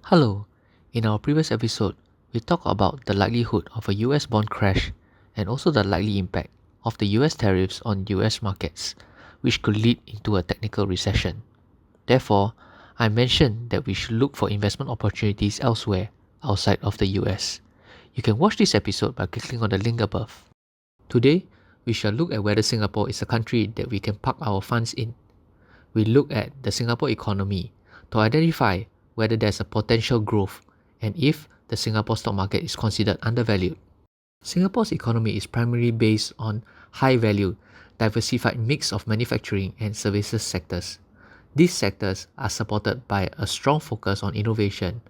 Hello. In our previous episode, we talked about the likelihood of a US bond crash and also the likely impact of the US tariffs on US markets, which could lead into a technical recession. Therefore, I mentioned that we should look for investment opportunities elsewhere outside of the US. You can watch this episode by clicking on the link above. Today, we shall look at whether Singapore is a country that we can park our funds in. We look at the Singapore economy to identify whether there's a potential growth and if the Singapore stock market is considered undervalued. Singapore's economy is primarily based on high-value, diversified mix of manufacturing and services sectors. These sectors are supported by a strong focus on innovation,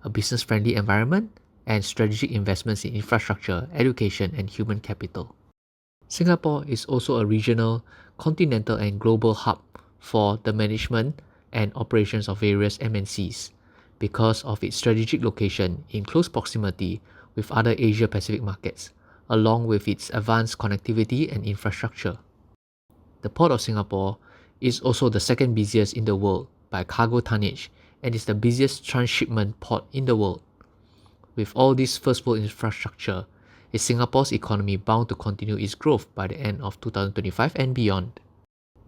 a business-friendly environment, and strategic investments in infrastructure, education, and human capital. Singapore is also a regional, continental, and global hub for the management and operations of various MNCs because of its strategic location in close proximity with other Asia-Pacific markets, along with its advanced connectivity and infrastructure. The Port of Singapore is also the second busiest in the world by cargo tonnage and is the busiest transshipment port in the world. With all this first-world infrastructure, is Singapore's economy bound to continue its growth by the end of 2025 and beyond?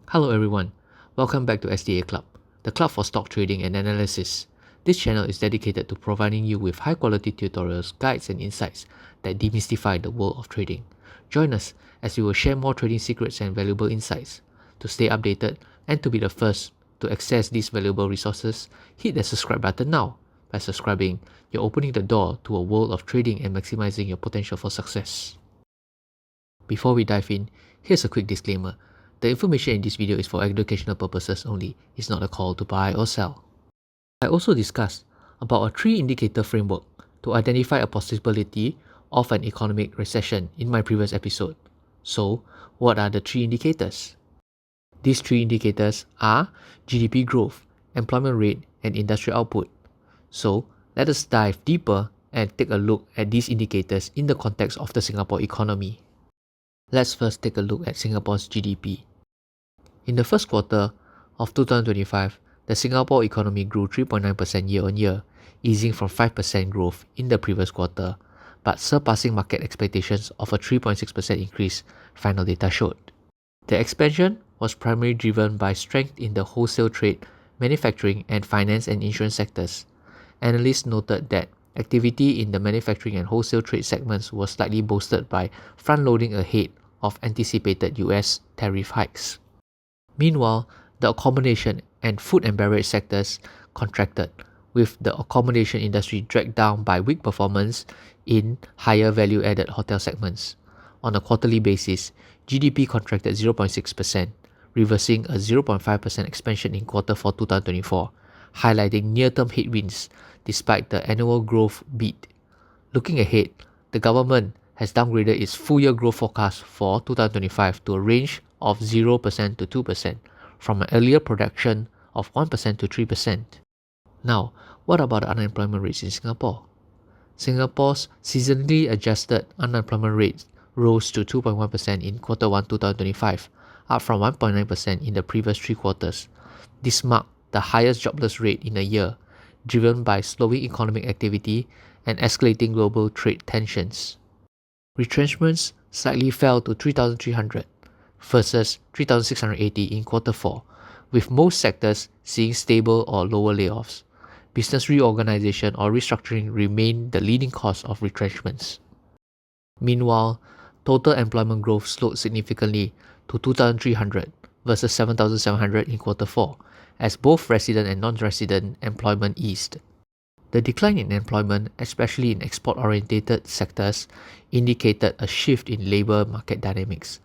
Hello everyone, welcome back to SDA Club, the club for stock trading and analysis. This channel is dedicated to providing you with high-quality tutorials, guides, and insights that demystify the world of trading. Join us as we will share more trading secrets and valuable insights. To stay updated and to be the first to access these valuable resources, hit the subscribe button now. By subscribing, you're opening the door to a world of trading and maximizing your potential for success. Before we dive in, here's a quick disclaimer. The information in this video is for educational purposes only. It's not a call to buy or sell. I also discussed about a 3-indicator framework to identify a possibility of an economic recession in my previous episode. So, what are the 3 indicators? These 3 indicators are GDP growth, employment rate, and industrial output. So, let us dive deeper and take a look at these indicators in the context of the Singapore economy. Let's first take a look at Singapore's GDP. In the first quarter of 2025, the Singapore economy grew 3.9% year-on-year, easing from 5% growth in the previous quarter, but surpassing market expectations of a 3.6% increase, final data showed. The expansion was primarily driven by strength in the wholesale trade, manufacturing, and finance and insurance sectors. Analysts noted that activity in the manufacturing and wholesale trade segments was slightly boosted by front-loading ahead of anticipated US tariff hikes. Meanwhile, the accommodation and food and beverage sectors contracted, with the accommodation industry dragged down by weak performance in higher value-added hotel segments. On a quarterly basis, GDP contracted 0.6%, reversing a 0.5% expansion in Q4 2024, highlighting near-term headwinds despite the annual growth beat. Looking ahead, the government has downgraded its full-year growth forecast for 2025 to a range of 0% to 2%, from an earlier projection of 1% to 3%. Now, what about the unemployment rates in Singapore? Singapore's seasonally adjusted unemployment rate rose to 2.1% in Q1 2025, up from 1.9% in the previous 3 quarters. This marked the highest jobless rate in a year, driven by slowing economic activity and escalating global trade tensions. Retrenchments slightly fell to 3,300 versus 3,680 in Q4, with most sectors seeing stable or lower layoffs. Business reorganization or restructuring remained the leading cause of retrenchments. Meanwhile, total employment growth slowed significantly to 2,300 versus 7,700 in Q4, as both resident and non-resident employment eased. The decline in employment, especially in export-oriented sectors, indicated a shift in labor market dynamics.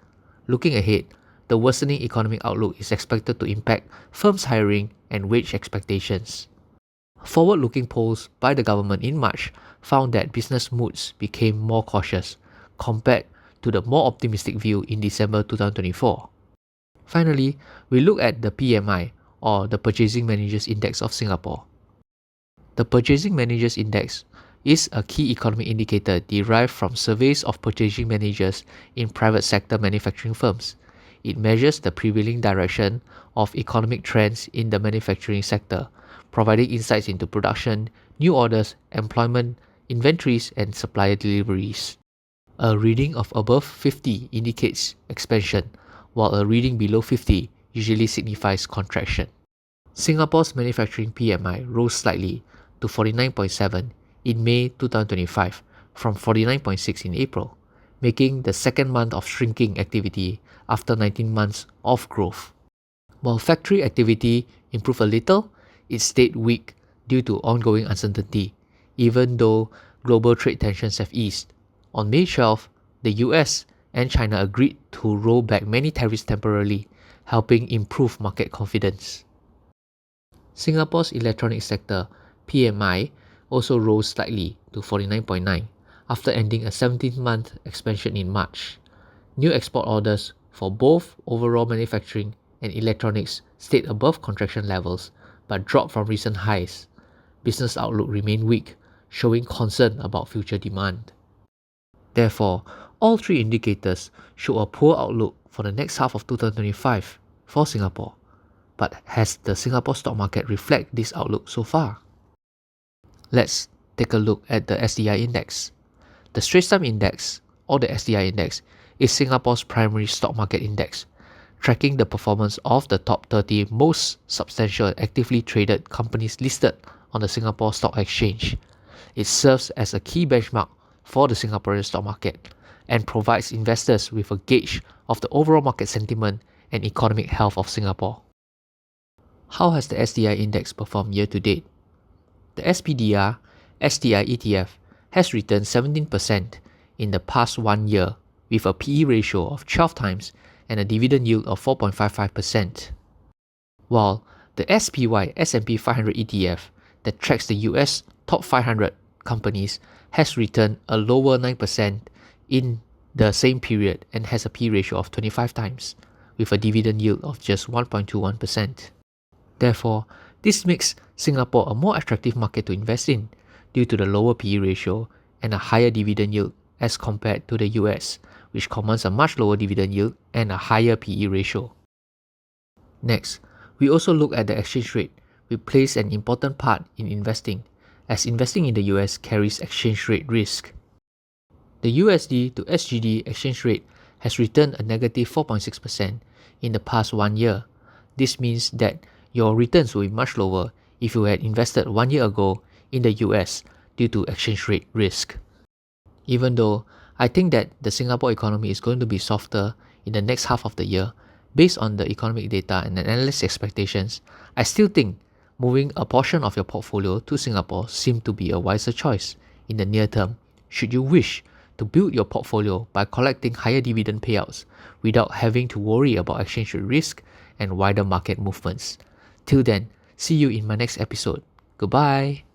Looking ahead, the worsening economic outlook is expected to impact firms' hiring and wage expectations. Forward-looking polls by the government in March found that business moods became more cautious compared to the more optimistic view in December 2024. Finally, we look at the PMI, or the Purchasing Managers Index of Singapore. The Purchasing Managers Index is a key economic indicator derived from surveys of purchasing managers in private sector manufacturing firms. It measures the prevailing direction of economic trends in the manufacturing sector, providing insights into production, new orders, employment, inventories, and supplier deliveries. A reading of above 50 indicates expansion, while a reading below 50 usually signifies contraction. Singapore's manufacturing PMI rose slightly to 49.7 in May 2025 from 49.6 in April, making the second month of shrinking activity after 19 months of growth. While factory activity improved a little, it stayed weak due to ongoing uncertainty, even though global trade tensions have eased. On May 12, the US and China agreed to roll back many tariffs temporarily, helping improve market confidence. Singapore's electronics sector PMI also rose slightly to 49.9 after ending a 17-month expansion in March. New export orders for both overall manufacturing and electronics stayed above contraction levels but dropped from recent highs. Business outlook remained weak, showing concern about future demand. Therefore, all three indicators show a poor outlook for the next half of 2025 for Singapore. But has the Singapore stock market reflect this outlook so far? Let's take a look at the SDI index. The Straits Times Index, or the SDI index, is Singapore's primary stock market index, tracking the performance of the top 30 most substantial actively traded companies listed on the Singapore Stock Exchange. It serves as a key benchmark for the Singaporean stock market and provides investors with a gauge of the overall market sentiment and economic health of Singapore. How has the SDI index performed year to date? The SPDR STI ETF has returned 17% in the past 1 year with a PE ratio of 12 times and a dividend yield of 4.55%. While the SPY S&P 500 ETF that tracks the US top 500 companies has returned a lower 9% in the same period and has a PE ratio of 25 times with a dividend yield of just 1.21%. Therefore, this makes Singapore a more attractive market to invest in due to the lower PE ratio and a higher dividend yield as compared to the US, which commands a much lower dividend yield and a higher PE ratio. Next, we also look at the exchange rate, which plays an important part in investing, as investing in the US carries exchange rate risk. The USD to SGD exchange rate has returned a negative 4.6% in the past 1 year. This means that your returns will be much lower if you had invested 1 year ago in the US due to exchange rate risk. Even though I think that the Singapore economy is going to be softer in the next half of the year, based on the economic data and analyst expectations, I still think moving a portion of your portfolio to Singapore seems to be a wiser choice in the near term, should you wish to build your portfolio by collecting higher dividend payouts without having to worry about exchange rate risk and wider market movements. Till then, see you in my next episode. Goodbye.